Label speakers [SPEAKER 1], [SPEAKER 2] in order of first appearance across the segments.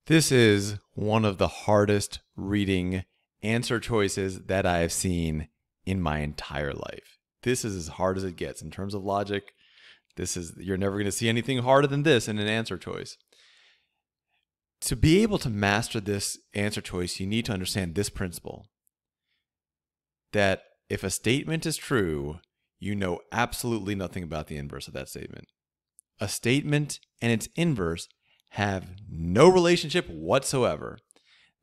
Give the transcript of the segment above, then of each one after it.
[SPEAKER 1] This is one of the hardest reading answer choices that I have seen in my entire life. This is as hard as it gets in terms of logic. You're never going to see anything harder than this in an answer choice. To be able to master this answer choice, you need to understand this principle: that if a statement is true, you know absolutely nothing about the inverse of that statement. A statement and its inverse have no relationship whatsoever.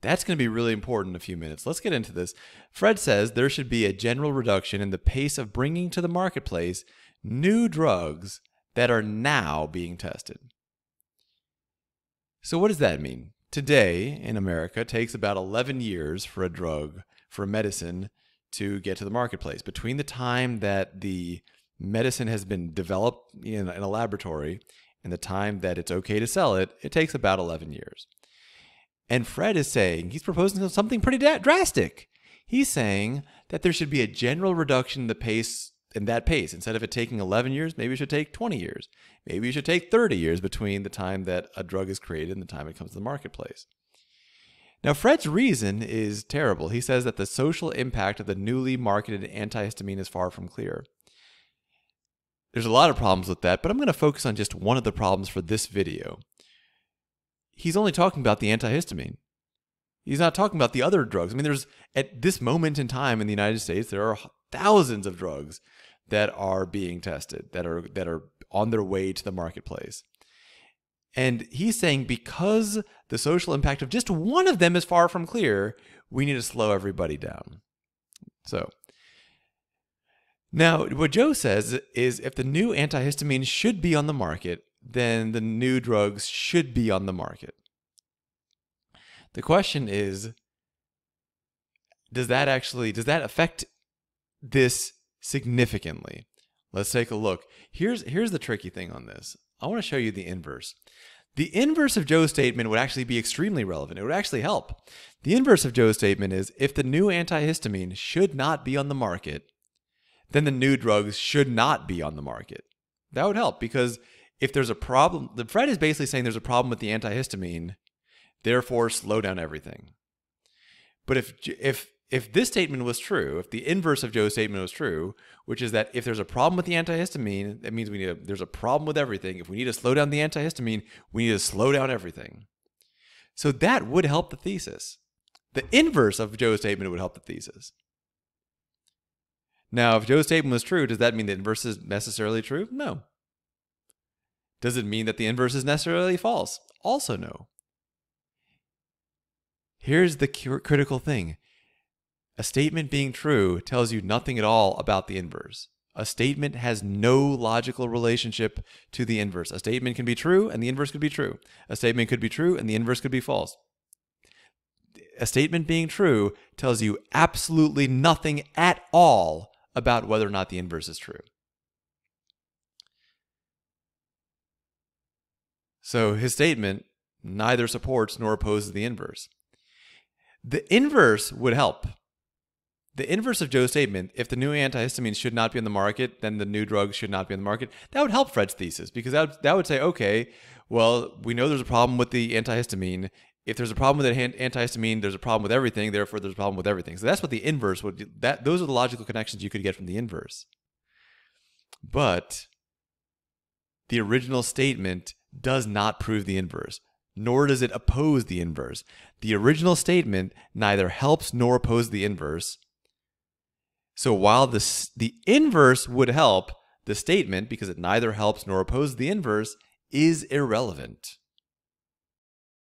[SPEAKER 1] That's going to be really important in a few minutes. Let's get into this. Fred says there should be a general reduction in the pace of bringing to the marketplace new drugs that are now being tested. So what does that mean? Today in America, it takes about 11 years for a medicine to get to the marketplace. Between the time that the medicine has been developed in a laboratory and the time that it's okay to sell it, it takes about 11 years. And Fred is saying, he's proposing something pretty drastic. He's saying that there should be a general reduction in the pace, Instead of it taking 11 years, maybe it should take 20 years. Maybe it should take 30 years between the time that a drug is created and the time it comes to the marketplace. Now, Fred's reason is terrible. He says that the social impact of the newly marketed antihistamine is far from clear. There's a lot of problems with that, but I'm going to focus on just one of the problems for this video. He's only talking about the antihistamine. He's not talking about the other drugs. I mean, at this moment in time in the United States, there are thousands of drugs that are being tested, that are on their way to the marketplace. And he's saying because the social impact of just one of them is far from clear, we need to slow everybody down. So now what Joe says is if the new antihistamine should be on the market, then the new drugs should be on the market. The question is, does that affect this significantly? Let's take a look. Here's the tricky thing on this. I want to show you the inverse. The inverse of Joe's statement would actually be extremely relevant. It would actually help. The inverse of Joe's statement is if the new antihistamine should not be on the market, then the new drugs should not be on the market. That would help, because if there's a problem, Fred is basically saying there's a problem with the antihistamine, therefore slow down everything. But if this statement was true, if the inverse of Joe's statement was true, which is that if there's a problem with the antihistamine, that means there's a problem with everything. If we need to slow down the antihistamine, we need to slow down everything. So that would help the thesis. The inverse of Joe's statement would help the thesis. Now, if Joe's statement was true, does that mean the inverse is necessarily true? No. Does it mean that the inverse is necessarily false? Also no. Here's the critical thing. A statement being true tells you nothing at all about the inverse. A statement has no logical relationship to the inverse. A statement can be true and the inverse could be true. A statement could be true and the inverse could be false. A statement being true tells you absolutely nothing at all about whether or not the inverse is true. So his statement neither supports nor opposes the inverse. The inverse would help. The inverse of Joe's statement, if the new antihistamine should not be on the market, then the new drugs should not be on the market, that would help Fred's thesis, because that would say, okay, well, we know there's a problem with the antihistamine. If there's a problem with the antihistamine, there's a problem with everything, therefore there's a problem with everything. So that's what the inverse would do. Those are the logical connections you could get from the inverse. But the original statement does not prove the inverse, nor does it oppose the inverse. The original statement neither helps nor opposes the inverse. So while the inverse would help, the statement, because it neither helps nor opposes the inverse, is irrelevant.